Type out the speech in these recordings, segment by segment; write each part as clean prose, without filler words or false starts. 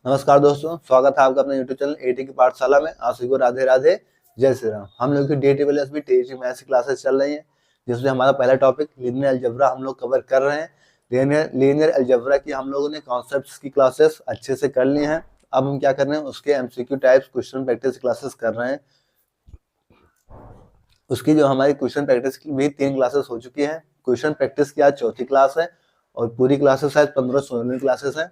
नमस्कार दोस्तों, स्वागत है आपका अपने यूट्यूब चैनल एटी की पाठशाला में। आप सभी को राधे राधे, जय श्री राम। हम लोग की DTLSB टीचिंग मैथ्स की क्लासेस चल रही हैं, जिसमें हमारा पहला टॉपिक लीनियर अलजेब्रा हम लोग कवर कर रहे हैं। लीनियर अलजेब्रा की हम लोगों ने कॉन्सेप्ट्स की क्लासेस अच्छे से कर ली हैं। अब हम क्या कर रहे हैं, उसके MCQ types question practice classes कर रहे हैं। उसकी जो हमारी क्वेश्चन प्रैक्टिस की भी 3 क्लासेस हो चुकी हैं। क्वेश्चन प्रैक्टिस की आज चौथी क्लास है और पूरी क्लासेस शायद 15-16 क्लासेस हैं।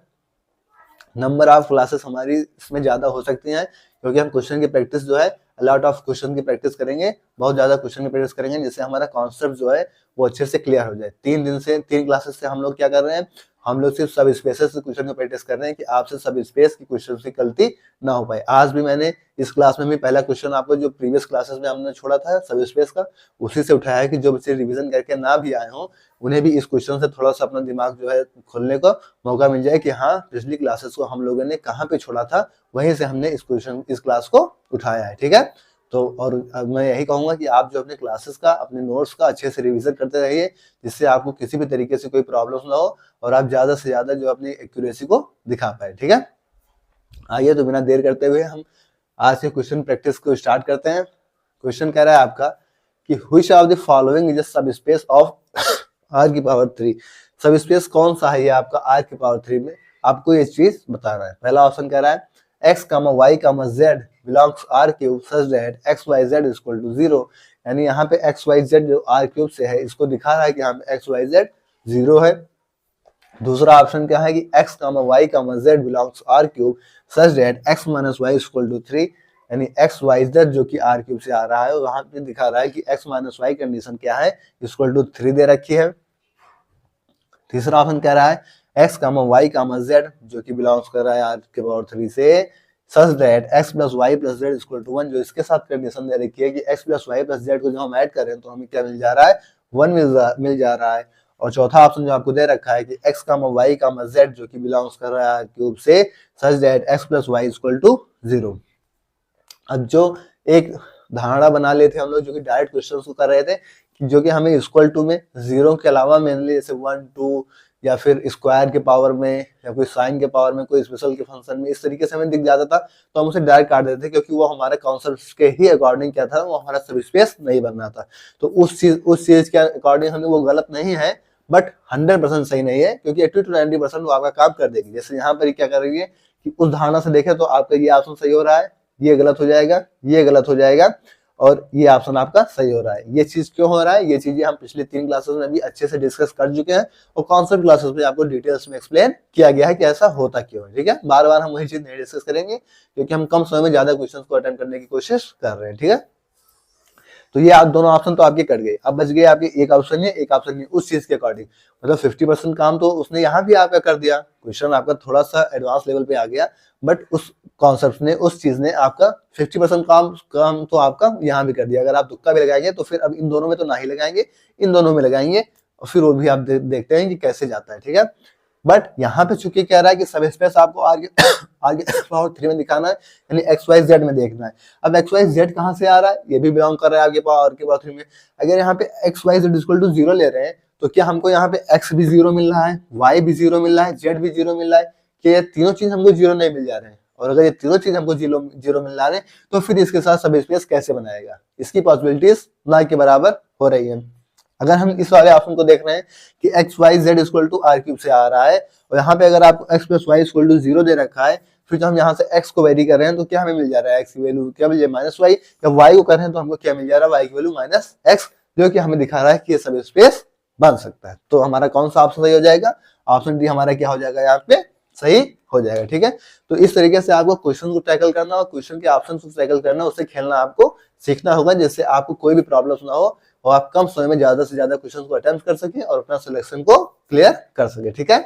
नंबर ऑफ क्लासेस हमारी इसमें ज्यादा हो सकती हैं, क्योंकि हम क्वेश्चन की प्रैक्टिस जो है लॉट ऑफ क्वेश्चन की प्रैक्टिस करेंगे, बहुत ज्यादा क्वेश्चन की प्रैक्टिस करेंगे, जिससे हमारा कॉन्सेप्ट जो है वो अच्छे से क्लियर हो जाए। 3 क्लासेस से हम लोग क्या कर रहे हैं, हम लोग सिर्फ सब स्पेसेस से क्वेश्चन की प्रैक्टिस कर रहे हैं कि आपसे सब स्पेस की क्वेश्चन की गलती ना हो पाए। आज भी मैंने इस क्लास में भी पहला क्वेश्चन आपको जो प्रीवियस क्लासेस में हमने छोड़ा था सब स्पेस का, उसी से उठाया है कि जो बच्चे रिवीजन करके ना भी आए हों, उन्हें भी इस क्वेश्चन से थोड़ा सा अपना दिमाग जो है खोलने का मौका मिल जाए कि हाँ, पिछली क्लासेस को हम लोगों ने कहाँ पे छोड़ा था, वहीं से हमने इस क्लास को उठाया है। ठीक है, तो और मैं यही कहूंगा कि आप जो अपने क्लासेस का, अपने नोट्स का अच्छे से रिवीजन करते रहिए, जिससे आपको किसी भी तरीके से कोई प्रॉब्लम ना हो और आप ज्यादा से ज्यादा जो अपनी एक्यूरेसी को दिखा पाए। ठीक है, आइए तो बिना देर करते हुए हम आज से क्वेश्चन प्रैक्टिस को स्टार्ट करते हैं। क्वेश्चन कह रहा है आपका कि which of the following is a subspace of r की पावर 3। सबस्पेस कौन सा है ये आपका r की पावर 3 में, आपको ये चीज बताना है। पहला ऑप्शन कह रहा है x, y, z belongs r cube such that x, y, z is equal to 0। यानी यहाँ पे x, y, z जो r क्यूब से है, इसको दिखा रहा है कि यहाँ पे x, y, z 0 है। दूसरा ऑप्शन क्या है कि x, y, z belongs r cube such that x minus y equal to 3। यानी x, y, z जो कि r क्यूब से आ रहा है, वहां पे दिखा रहा है कि x माइनस वाई कंडीशन क्या है, इक्वल टू 3 दे रखी है। तीसरा ऑप्शन कह रहा है x, y, z जो कि बिलोंग्स कर रहा है r के पावर 3 से, such that x plus y plus z equal to 1, जो इसके साथ कंडीशन दे रखी है कि x plus y plus z को जो हम ऐड करें तो हमें क्या मिल जा रहा है, 1 मिल जा रहा है। और चौथा ऑप्शन जो आपको दे रखा है कि x, y, z जो कि बिलोंग्स कर रहा है क्यूब से, such that x plus y equal to 0। अब जो एक धारणा बना लेते हम लोग, जो कि डायरेक्ट क्वेश्चन को कर रहे थे, जो कि हमें इक्वल टू में जीरो के अलावा मेनली जैसे 1, 2 या फिर स्क्वायर के पावर में या कोई साइन के पावर में, कोई स्पेशल के फंक्शन में, इस तरीके से हमें दिख जाता था तो हम उसे डायरेक्ट काट देते थे, क्योंकि वो हमारे कॉन्सेप्ट के ही अकॉर्डिंग क्या था, वो हमारा सब स्पेस नहीं बनना था। तो उस चीज के अकॉर्डिंग हमें वो गलत नहीं है, बट 100% सही नहीं है, क्योंकि 80 to 90% वो आपका काम कर देगी। जैसे यहाँ पर क्या कर रही है कि उस धारणा से देखें तो आपका ये ऑप्शन सही हो रहा है, ये गलत हो जाएगा, ये गलत हो जाएगा और ये ऑप्शन आपका सही हो रहा है। ये चीज क्यों हो रहा है, ये चीजें हम पिछले 3 क्लासेस में भी अच्छे से डिस्कस कर चुके हैं और कॉन्सेप्ट क्लासेस में आपको डिटेल्स में एक्सप्लेन किया गया है कि ऐसा होता क्यों है। ठीक है, बार बार हम वही चीज नहीं डिस्कस करेंगे, क्योंकि हम कम समय में ज्यादा क्वेश्चन को अटेम्प्ट करने की कोशिश कर रहे हैं। ठीक है, तो ये आप दोनों ऑप्शन तो आपके कट गए, अब बच गए आपके एक ऑप्शन है, एक ऑप्शन नहीं, उस चीज के अकॉर्डिंग। मतलब 50% काम तो उसने यहाँ भी आपका कर दिया, क्वेश्चन आपका थोड़ा सा एडवांस लेवल पे आ गया, बट उस कॉन्सेप्ट ने, उस चीज ने आपका 50% काम तो आपका यहाँ भी कर दिया। अगर आप तुक्का भी लगाएंगे तो फिर अब इन दोनों में तो ना ही लगाएंगे, इन दोनों में लगाएंगे और फिर वो भी आप देखते हैं कि कैसे जाता है। ठीक है, बट यहाँ पे चूंकि कह रहा है कि सब स्पेस आपको आगे आगे पावर 3 में दिखाना है, यानी एक्स वाई जेड में देखना है। अब एक्स वाई जेड कहाँ से आ रहा है, ये भी बिलोंग कर रहा है आगे पावर 3 में। अगर यहाँ पे x y z equal to 0 ले रहे हैं, तो क्या हमको यहाँ पे एक्स भी 0 मिल रहा है, वाई भी 0 मिल रहा है, जेड भी 0 मिल रहा है, कि ये तीनों चीज हमको 0 नहीं मिल जा रहे हैं? और अगर ये तीनों चीज हमको 0 मिल रहा है, तो फिर इसके साथ सब स्पेस कैसे बनाएगा? इसकी पॉसिबिलिटीज ना के बराबर हो रही है। अगर हम इस वाले ऑप्शन को देख रहे हैं कि x y z equal to r cube से आ रहा है, और यहाँ पे अगर आपको x plus y equal to 0 दे रखा है, फिर जो हम यहाँ से x को वेरी कर रहे हैं तो क्या हमें मिल जा रहा है, एक्स की वैल्यू क्या मिल जाए माइनस वाई, या y को कर रहे हैं तो हमको क्या मिल जा रहा है, y की वैल्यू माइनस एक्स, जो कि हमें दिखा रहा है कि ये सब स्पेस बन सकता है। तो हमारा कौन सा ऑप्शन सही हो जाएगा, ऑप्शन डी हमारा क्या हो जाएगा, यहाँ पे सही हो जाएगा। ठीक है, तो इस तरीके से आपको क्वेश्चन को टैकल करना और क्वेश्चन के ऑप्शन को टैकल करना, उससे खेलना आपको सीखना होगा, जिससे आपको कोई भी प्रॉब्लम ना हो और आप कम समय में ज्यादा से ज्यादा क्वेश्चन को अटेम्प्ट कर सके और अपना सिलेक्शन को क्लियर कर सके। ठीक है,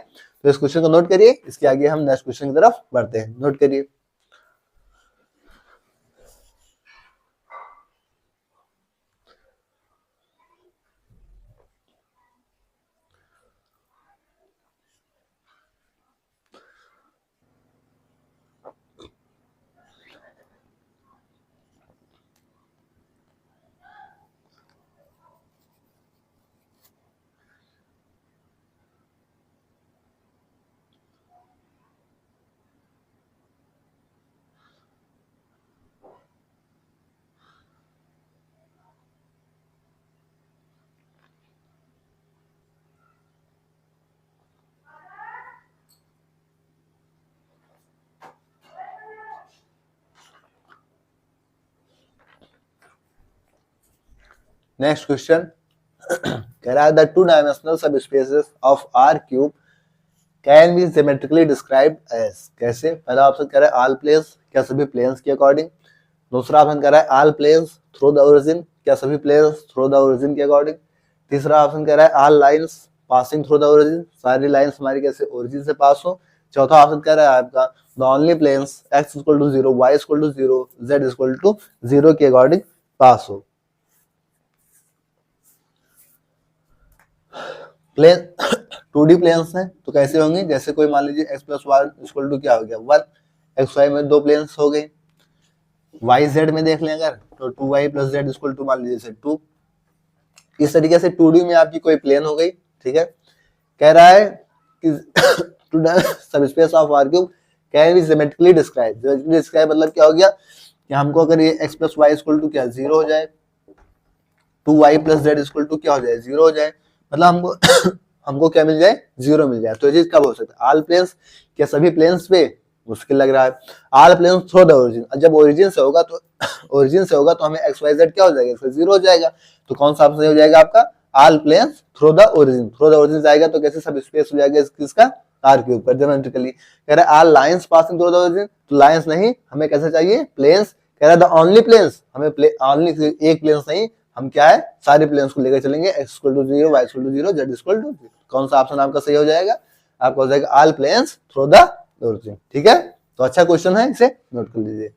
तो इस क्वेश्चन को नोट करिए, इसके आगे हम नेक्स्ट क्वेश्चन की तरफ बढ़ते हैं। नोट करिए, नेक्स्ट क्वेश्चन कह रहा है the two dimensional subspaces of are cube can be geometrically described as. कैसे? पहला ऑप्शन कह रहा है ऑल प्लेन्स, क्या सभी प्लेन्स के अकॉर्डिंग। दूसरा ऑप्शन कह रहा है all planes through the origin, क्या सभी प्लेन्स थ्रू द ओरिजिन के अकॉर्डिंग। तीसरा ऑप्शन कह रहा है all lines passing through the origin, सारी लाइंस हमारी कैसे ओरिजिन से पास हो। चौथा ऑप्शन कह रहा है आपका the only planes x equal to 0, y equal to 0, z equal to 0 के अकॉर्डिंग पास हो। प्लेन 2D प्लेन्स हैं तो कैसे होंगे? जैसे कोई मान लीजिए x plus y equal to क्या हो गया 1, एक्स वाई में दो प्लेन्स हो गए। वाई जेड में देख लें अगर तो 2y plus z equal to मान लीजिए 2। इस तरीके से 2D में आपकी कोई प्लेन हो गई, ठीक है। कह रहा है कि सब space of are cube can be geometrically describe. Geometrically describe मतलब क्या हो गया कि हमको अगर ये x plus y equal to क्या 0 हो जाए, 2y plus z equal to क्या हो जाए 0 हो जाए, मतलब हमको हमको क्या मिल जाए 0 मिल जाए। तो ये चीज कब हो सकता है? ऑल प्लेन्स, क्या सभी प्लेन्स पे? मुश्किल लग रहा है। All planes through the origin, जब ओरिजिन से होगा तो ओरिजिन से होगा तो हमें एक्स वाई जेड क्या हो जाएगा? इसका 0 हो जाएगा। तो कौन सा ऑप्शन हो जाएगा आपका? All planes through the origin. Through the origin जाएगा तो कैसे सब स्पेस हो जाएगा किसका? आर क्यूब पर ज्योमेट्रिकली। कह रहा है all lines passing through the origin, तो लाइंस नहीं, हमें कैसे चाहिए? प्लेन्स। कह रहा है द ओनली प्लेन्स, हमें ओनली एक प्लेन्स नहीं, हम क्या है सारे प्लेन्स को लेकर चलेंगे। x equal to 0, y equal to 0, z equal to 0। कौन सा ऑप्शन आपका सही हो जाएगा? आपका हो जाएगा all planes through the origin. ठीक है, तो अच्छा क्वेश्चन है, इसे नोट कर लीजिए।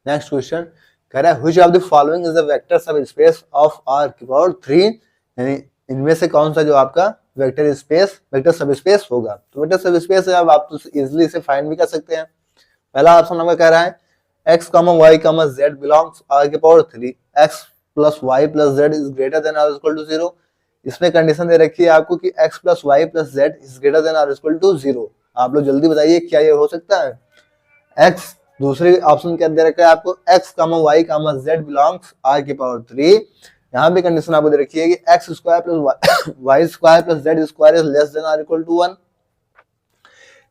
नेक्स्ट क्वेश्चन कह रहा है which of the following is a vector सब स्पेस ऑफ आर की पावर 3, यानी इनमें से कौन सा जो आपका वेक्टर स्पेस वेक्टर सब स्पेस होगा। तो वेक्टर सब स्पेस है, अब आप तो इजीली इसे फाइंड भी कर सकते हैं। पहला ऑप्शन हमें कह रहा है x, y, z belongs r की power 3, x plus y plus z is greater than or equal to 0। इसमें कंडीशन दे रखी है आपको कि x plus y plus z is greater than or equal to 0। आप लोग जल्दी बताइए क्या ये हो सकता है? x, दूसरे ऑप्शन क्या दे रखा है आपको? x, y, z belongs r की पावर 3। यहाँ पे कंडीशन आपको दे रखी है कि x square plus y square plus z square is less than or equal to 1।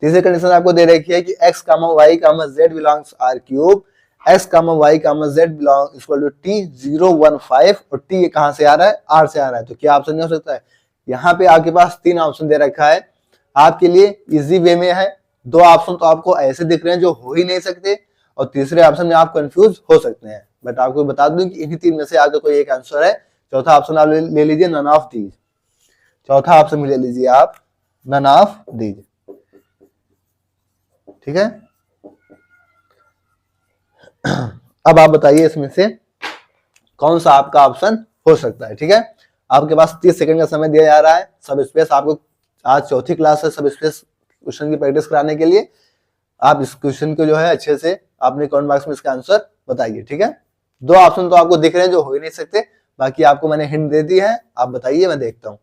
तीसरी कंडीशन आपको दे रखी है कि x, y, z belongs r cube, x, y, z belong equal to t 0 1 5, और t ये कहां से आ रहा है? r से आ रहा है। तो क्या ऑप्शन नहीं हो सकता है? यहाँ पे आपके पास तीन ऑप्शन दे रखा है, आपके लिए इजी वे में है। दो ऑप्शन तो आपको ऐसे दिख रहे हैं जो हो ही नहीं सकते, और तीसरे ऑप्शन में आप कंफ्यूज हो सकते हैं। बट आपको बता दूं कि इन्हीं तीन में से आपका कोई एक आंसर है। चौथा ऑप्शन आप ले लीजिए नन ऑफ दीज। चौथा ऑप्शन भी ले लीजिए आप, नन ऑफ दीज। ठीक है, अब आप बताइए इसमें से कौन सा आपका ऑप्शन हो सकता है। ठीक है, आपके पास 30 सेकंड का समय दिया जा रहा है। सब स्पेस आपको आज चौथी क्लास है सब स्पेस क्वेश्चन की प्रैक्टिस कराने के लिए। आप इस क्वेश्चन को जो है अच्छे से अपने कमेंट बॉक्स में इसका आंसर बताइए। ठीक है, दो ऑप्शन तो आपको दिख रहे हैं जो हो ही नहीं सकते, बाकी आपको मैंने हिंट दे दी है। आप बताइए, मैं देखता हूं।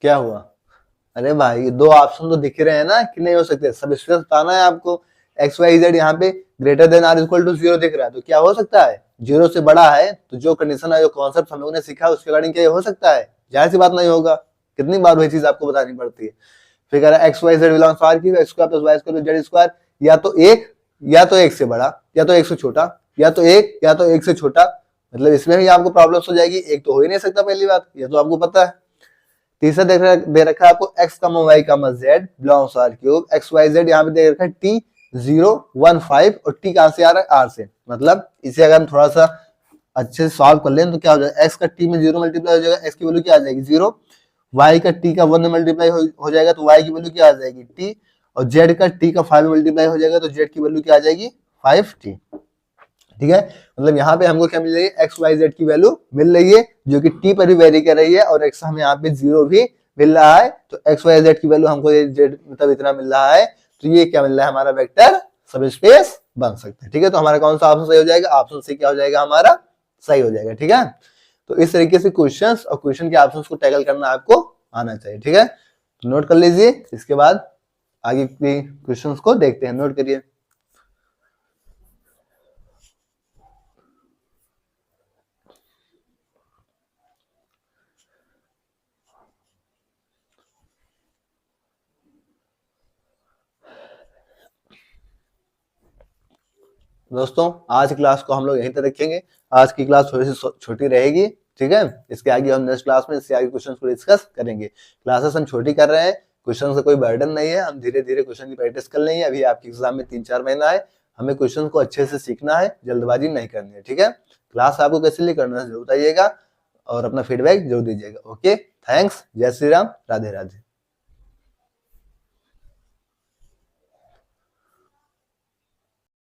क्या हुआ? अरे भाई, दो ऑप्शन तो दिख रहे हैं ना कि नहीं हो सकते। सब स्पेस बताना है आपको। एक्स वाई जेड यहाँ पे greater than or equal to 0 दिख रहा है, तो क्या हो सकता है? 0 से बड़ा है, तो जो कंडीशन है, जो कॉन्सेप्ट हम लोगों ने सीखा उसके अकॉर्डिंग क्या हो सकता है? जाहिर सी बात नहीं होगा। कितनी बार वही चीज आपको बतानी पड़ती है। फिर कह रहा है x y z belongs R की, x square plus y square plus z square, या तो एक से बड़ा, या तो एक से छोटा, या तो एक से छोटा। मतलब इसमें भी आपको प्रॉब्लम हो जाएगी। एक तो हो ही नहीं सकता, पहली बात ये तो आपको पता है। तीसरा दे रखा है आपको x, y, z belongs R cube, x y z यहाँ पे दे रखा है t 0 1 5 और t कहां से आ रहा है r से। मतलब इसे अगर हम थोड़ा सा अच्छे से सॉल्व कर लें तो क्या हो जाएगा, x का t में 0 मल्टीप्लाई हो जाएगा, x की वैल्यू क्या आ जाएगी 0, y का t का 1 में मल्टीप्लाई हो जाएगा तो y की वैल्यू क्या आ जाएगी t, और z का t का 5 में मल्टीप्लाई हो जाएगा तो z की वैल्यू क्या आ जाएगी 5t। ठीक है, मतलब यहाँ पे हमको क्या मिल रही है, एक्स वाई जेड की वैल्यू मिल रही है जो कि t पर भी वेरी कर रही है, और x हमें यहाँ पे 0 भी मिल रहा है, तो एक्स वाई जेड की वैल्यू हमको z मतलब इतना मिल रहा है, तो ये क्या मिल रहा है हमारा वेक्टर सब स्पेस बन सकता है। ठीक है, तो हमारा कौन सा ऑप्शन सही हो जाएगा, ऑप्शन सी क्या हो जाएगा हमारा सही हो जाएगा। ठीक है, तो इस तरीके से क्वेश्चंस और क्वेश्चन के ऑप्शंस को टैकल करना आपको आना चाहिए। ठीक है, तो नोट कर लीजिए, इसके बाद आगे के क्वेश्चंस को देखते हैं, नोट करिए। दोस्तों आज क्लास को हम लोग यहीं तक रखेंगे, आज की क्लास थोड़ी सी छोटी रहेगी। ठीक है, इसके आगे हम नेक्स्ट क्लास में इसके आगे क्वेश्चन को डिस्कस करेंगे। क्लासेस हम छोटी कर रहे हैं, क्वेश्चन से कोई बर्डन नहीं है, हम धीरे धीरे क्वेश्चन की प्रैक्टिस कर लेंगे। अभी आपके एग्जाम में 3-4 महीना है, हमें क्वेश्चन को अच्छे से सीखना है, जल्दबाजी नहीं करनी है। ठीक है, क्लास आपको कैसे लिए करना है जरूर बताइएगा और अपना फीडबैक जरूर दीजिएगा। ओके, थैंक्स, जय श्री राम, राधे राधे।